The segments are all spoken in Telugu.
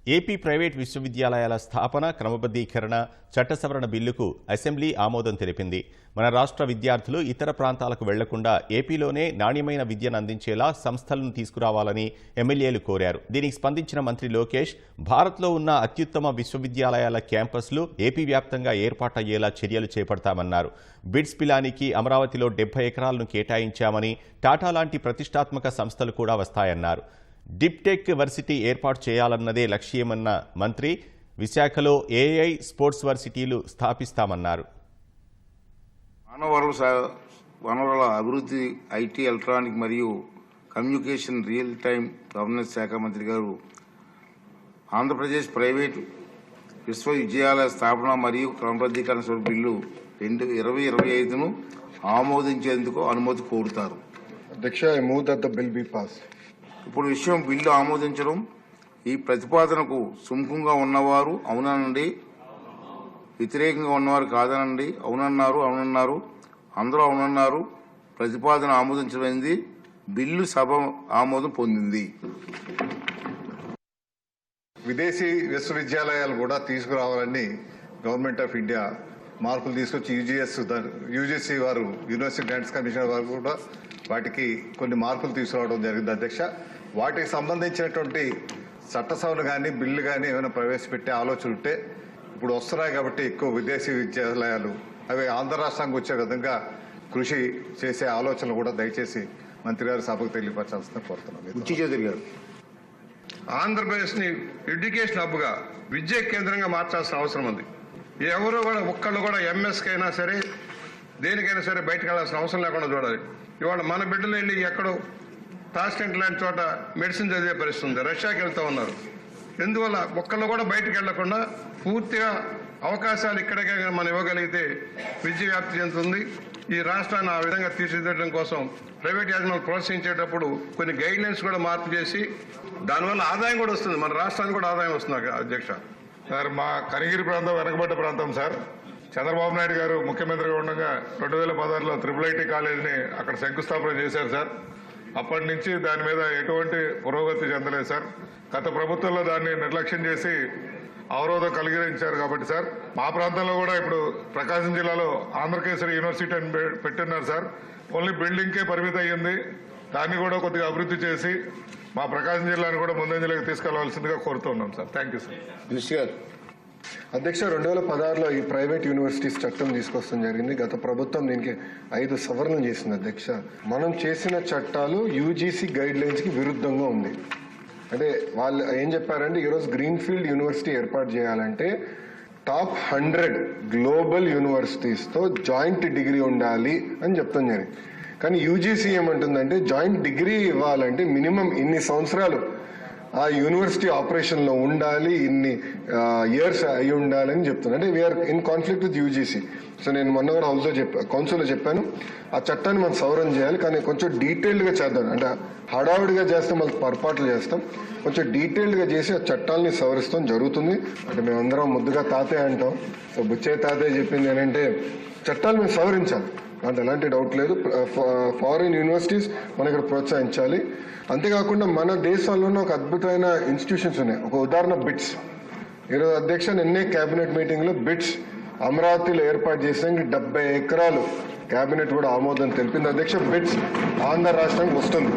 ఏపీ ప్రైవేట్ విశ్వవిద్యాలయాల స్థాపన, క్రమబద్ధీకరణ, చట్ట సవరణ బిల్లుకు అసెంబ్లీ ఆమోదం తెలిపింది. మన రాష్ట్ర విద్యార్థులు ఇతర ప్రాంతాలకు వెళ్లకుండా ఏపీలోనే నాణ్యమైన విద్యను అందించేలా సంస్థలను తీసుకురావాలని ఎమ్మెల్యేలు కోరారు. దీనికి స్పందించిన మంత్రి లోకేష్, భారత్లో ఉన్న అత్యుత్తమ విశ్వవిద్యాలయాల క్యాంపస్లు ఏపీ వ్యాప్తంగా ఏర్పాటయ్యేలా చర్యలు చేపడతామన్నారు. బిడ్స్ పిలానికి అమరావతిలో 70 ఎకరాలను కేటాయించామని, టాటా లాంటి ప్రతిష్టాత్మక సంస్థలు కూడా వస్తాయన్నారు. డిప్టెక్ వర్సిటీ ఏర్పాటు చేయాలన్నదే లక్ష్యమన్న మంత్రి, విశాఖలో ఏఐ స్పోర్ట్స్ వర్సిటీలు స్థాపిస్తామన్నారు. మానవ వనరుల అభివృద్ధి, ఐటీ, ఎలక్ట్రానిక్ మరియు కమ్యూనికేషన్, రియల్ టైమ్ గవర్నెన్స్ శాఖ మంత్రి గారు ఆంధ్రప్రదేశ్ ప్రైవేట్ విశ్వవిద్యాలయ స్థాపన మరియు క్రమబద్ధీకరణ బిల్లు 2025ను ఆమోదించేందుకు అనుమతి కోరుతారు. అధ్యక్ష, I move that the bill be pass. ఇప్పుడు విషయం బిల్లు ఆమోదించడం. ఈ ప్రతిపాదనకు సుముఖంగా ఉన్నవారు అవుననండి, వ్యతిరేకంగా ఉన్నవారు కాదనండి. అవునన్నారు, అందరూ అవునన్నారు. ప్రతిపాదన ఆమోదించబడింది. బిల్లు సభ ఆమోదం పొందింది. విదేశీ విశ్వవిద్యాలయాలు కూడా తీసుకురావాలని గవర్నమెంట్ ఆఫ్ ఇండియా మార్పులు తీసుకొచ్చి యూజీసీ వారు, యూనివర్సిటీ గ్రాంట్స్ కమిషన్ వారు కూడా వాటికి కొన్ని మార్పులు తీసుకురావడం జరిగింది. అధ్యక్ష, వాటికి సంబంధించినటువంటి చట్ట సవరణ కానీ బిల్లు కానీ ఏమైనా ప్రవేశపెట్టే ఆలోచన ఉంటే ఇప్పుడు వస్తున్నాయి కాబట్టి ఎక్కువ విదేశీ విద్యాలయాలు అవి ఆంధ్ర రాష్ట్రానికి వచ్చే విధంగా కృషి చేసే ఆలోచనలు కూడా దయచేసి మంత్రి గారు సభకు తెలియపరచాల్సిన కోరుతున్నాను. ఆంధ్రప్రదేశ్ని ఎడ్యుకేషన్ హబ్గా, విద్యా కేంద్రంగా మార్చాల్సిన అవసరం ఉంది. ఎవరు కూడా ఒక్కళ్ళు కూడా ఎంఎస్కి అయినా సరే, దేనికైనా సరే బయటకు వెళ్లాల్సిన అవసరం లేకుండా చూడాలి. ఇవాళ మన బిడ్డలు వెళ్ళి ఎక్కడో టాస్కెంట్ లాంటి చోట మెడిసిన్ చదివే పరిస్థితి ఉంది. రష్యాకి వెళ్తూ ఉన్నారు. ఎందువల్ల ఒక్కళ్ళు కూడా బయటకు వెళ్లకుండా పూర్తిగా అవకాశాలు ఇక్కడికే మనం ఇవ్వగలిగితే విద్య వ్యాప్తి చెందుతుంది. ఈ రాష్ట్రాన్ని ఆ విధంగా తీర్చిదిద్దడం కోసం ప్రైవేట్ యాజమాన్యాలు ప్రోత్సహించేటప్పుడు కొన్ని గైడ్ లైన్స్ కూడా మార్పు చేసి దానివల్ల ఆదాయం కూడా వస్తుంది, మన రాష్ట్రానికి కూడా ఆదాయం వస్తుంది. అధ్యక్ష సార్, మా కనిగిరి ప్రాంతం వెనకబడ్డ ప్రాంతం సార్. చంద్రబాబు నాయుడు గారు ముఖ్యమంత్రిగా ఉండగా 2016లో IIIT కాలేజీని అక్కడ శంకుస్థాపన చేశారు సార్. అప్పటి నుంచి దాని మీద ఎటువంటి పురోగతి చెందలేదు సార్. గత ప్రభుత్వంలో దాన్ని నిర్లక్ష్యం చేసి అవరోధం కలిగించారు కాబట్టి సార్, మా ప్రాంతంలో కూడా ఇప్పుడు ప్రకాశం జిల్లాలో ఆంధ్రకేసరి యూనివర్సిటీ అని పెట్టున్నారు సార్. ఓన్లీ బిల్డింగ్కే పరిమితి అయ్యింది. దాన్ని కూడా కొద్దిగా అభివృద్ధి చేసి మా ప్రకాశం జిల్లాను కూడా ముందంజలోకి తీసుకెళ్లవలసిందిగా కోరుతున్నాం సార్. Thank you sir. అధ్యక్ష, 2016లో ఈ ప్రైవేట్ యూనివర్సిటీస్ చట్టం తీసుకొస్తాం జరిగింది. గత ప్రభుత్వం దీనికి 5 సవరణలు చేసింది. అధ్యక్ష, మనం చేసిన చట్టాలు యూజీసీ గైడ్ లైన్స్ కి విరుద్ధంగా ఉంది. అంటే వాళ్ళు ఏం చెప్పారంటే, ఈరోజు గ్రీన్ఫీల్డ్ యూనివర్సిటీ ఏర్పాటు చేయాలంటే టాప్ 100 గ్లోబల్ యూనివర్సిటీస్తో జాయింట్ డిగ్రీ ఉండాలి అని చెప్తాం జరిగింది. కానీ యూజీసీ ఏమంటుందంటే, జాయింట్ డిగ్రీ ఇవ్వాలంటే మినిమం ఇన్ని సంవత్సరాలు ఆ యూనివర్సిటీ ఆపరేషన్లో ఉండాలి, ఇన్ని ఇయర్స్ అయి ఉండాలని చెప్తుంది. అంటే we are in conflict with UGC. So నేను మొన్న కూడా కౌన్సిల్లో చెప్పాను, ఆ చట్టాన్ని మనం సవరణ చేయాలి, కానీ కొంచెం డీటెయిల్డ్గా చేద్దాం. అంటే హడావుడిగా చేస్తే మళ్ళీ పొరపాట్లు చేస్తాం. కొంచెం డీటెయిల్డ్గా చేసి ఆ చట్టాలని సవరిస్తాం జరుగుతుంది. అంటే మేమందరం ముద్దుగా తాతయ్య అంటాం. సో బుచ్చే తాతయ్య చెప్పింది ఏంటంటే, చట్టాలు మేము సవరించాలి, అంటే ఎలాంటి డౌట్ లేదు. ఫారిన్ యూనివర్సిటీస్ మన ఇక్కడ ప్రోత్సహించాలి. అంతేకాకుండా మన దేశంలోనే ఒక అద్భుతమైన ఇన్స్టిట్యూషన్స్ ఉన్నాయి. ఒక ఉదాహరణ బిట్స్. ఈరోజు అధ్యక్ష, నిన్నే కేబినెట్ మీటింగ్లో బిట్స్ అమరావతిలో ఏర్పాటు చేసేందుకు 70 ఎకరాలు కేబినెట్ కూడా ఆమోదం తెలిపింది. అధ్యక్ష, బిట్స్ ఆంధ్ర రాష్ట్రానికి వస్తుంది.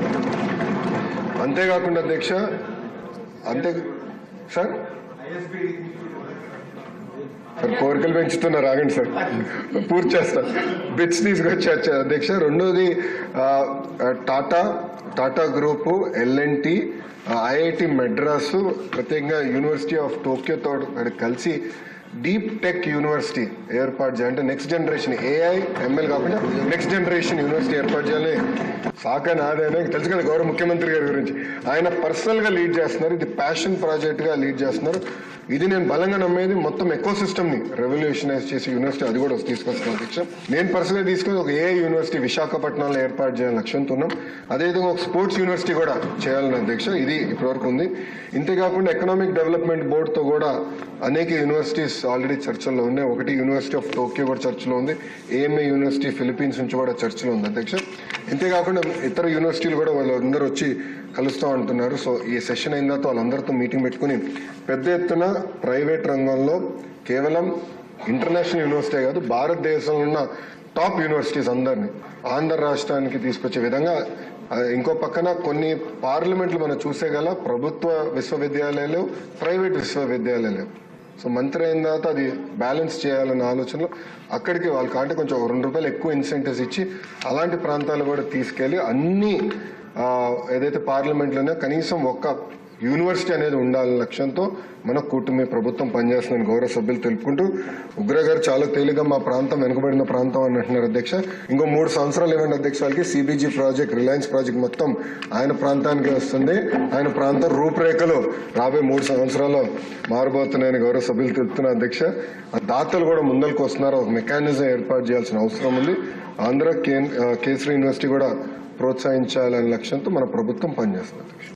అంతేకాకుండా అధ్యక్ష, సార్ కోరికలు పెంచుతున్నారు, ఆగండి సార్, పూర్తి చేస్తాను. బిట్స్ తీసుకొచ్చి అధ్యక్ష. రెండోది Tata group, LNT, IIT Madras, ప్రత్యేకంగా యూనివర్సిటీ ఆఫ్ టోక్యోతో కలిసి డీప్ టెక్ యూనివర్సిటీ ఏర్పాటు చేయాలి. అంటే నెక్స్ట్ జనరేషన్ ఏఐ ఎంఎల్ కాకుండా నెక్స్ట్ జనరేషన్ యూనివర్సిటీ ఏర్పాటు చేయాలి. సాకని ఆదాయన తెలుసు కదా గౌరవ ముఖ్యమంత్రి గారి గురించి, ఆయన పర్సనల్గా లీడ్ చేస్తున్నారు. ఇది ప్యాషన్ ప్రాజెక్ట్గా లీడ్ చేస్తున్నారు. ఇది నేను బలంగా నమ్మేది. మొత్తం ఎకో సిస్టమ్ని రెవల్యూషనైజ్ చేసే యూనివర్సిటీ అది కూడా తీసుకొస్తున్నాం అధ్యక్ష. నేను పర్సనల్గా తీసుకుని ఒక ఏఐ యూనివర్సిటీ విశాఖపట్నంలో ఏర్పాటు చేయాలని లక్ష్యంతో ఉన్నాం. అదేవిధంగా ఒక స్పోర్ట్స్ యూనివర్సిటీ కూడా చేయాలని అధ్యక్ష. ఇది ఇప్పటివరకు ఉంది. ఇంతేకాకుండా ఎకనామిక్ డెవలప్మెంట్ బోర్డుతో కూడా అనేక యూనివర్సిటీస్ ఆల్రెడీ చర్చల్లో ఉన్నాయి. ఒకటి యూనివర్సిటీ ఆఫ్ టోక్యో కూడా చర్చలో ఉంది, AMA యూనివర్సిటీ ఫిలిప్పీన్స్ నుంచి కూడా చర్చలో ఉంది అధ్యక్ష. ఇంతేకాకుండా ఇతర యూనివర్సిటీలు కూడా వాళ్ళందరూ వచ్చి కలుస్తూ అంటున్నారు. సో ఈ సెషన్ అయిన తర్వాత వాళ్ళందరితో మీటింగ్ పెట్టుకుని పెద్ద ఎత్తున ప్రైవేట్ రంగంలో కేవలం ఇంటర్నేషనల్ యూనివర్సిటీ కాదు, భారతదేశంలో ఉన్న టాప్ యూనివర్సిటీస్ అందరినీ ఆంధ్ర రాష్ట్రానికి తీసుకొచ్చే విధంగా, ఇంకో పక్కన కొన్ని పార్లమెంట్లు మనం చూసేగల ప్రభుత్వ విశ్వవిద్యాలయాలు, ప్రైవేట్ విశ్వవిద్యాలయాలు. సో మంత్రి అయిన తర్వాత అది బ్యాలెన్స్ చేయాలన్న ఆలోచనలో అక్కడికి వాళ్ళకి అంటే కొంచెం ₹2 ఎక్కువ ఇన్సెంటివ్స్ ఇచ్చి అలాంటి ప్రాంతాలు కూడా తీసుకెళ్లి అన్ని ఏదైతే పార్లమెంట్లోనే కనీసం ఒక్క యూనివర్సిటీ అనేది ఉండాలనే లక్ష్యంతో మన కూటమి ప్రభుత్వం పనిచేస్తుందని గౌరవ సభ్యులు తెలుపుకుంటూ, ఉగ్ర గారు చాలా తేలిగా మా ప్రాంతం వెనుకబడిన ప్రాంతం అని అంటున్నారు అధ్యక్ష. ఇంకో 3 సంవత్సరాలు ఇవ్వండి అధ్యక్ష వాళ్ళకి. CBG ప్రాజెక్ట్, రిలయన్స్ ప్రాజెక్ట్ మొత్తం ఆయన ప్రాంతానికి వస్తుంది. ఆయన ప్రాంతం రూపురేఖలు రాబోయే 3 సంవత్సరాల్లో మారబోతున్నాయని గౌరవ సభ్యులు తెలుపుతున్నారు అధ్యక్ష. ఆ దాతలు కూడా ముందరికి వస్తున్నారు. ఒక మెకానిజం ఏర్పాటు చేయాల్సిన అవసరం ఉంది. ఆంధ్ర కేసరి యూనివర్సిటీ కూడా ప్రోత్సహించాలనే లక్ష్యంతో మన ప్రభుత్వం పనిచేస్తుంది అధ్యక్ష.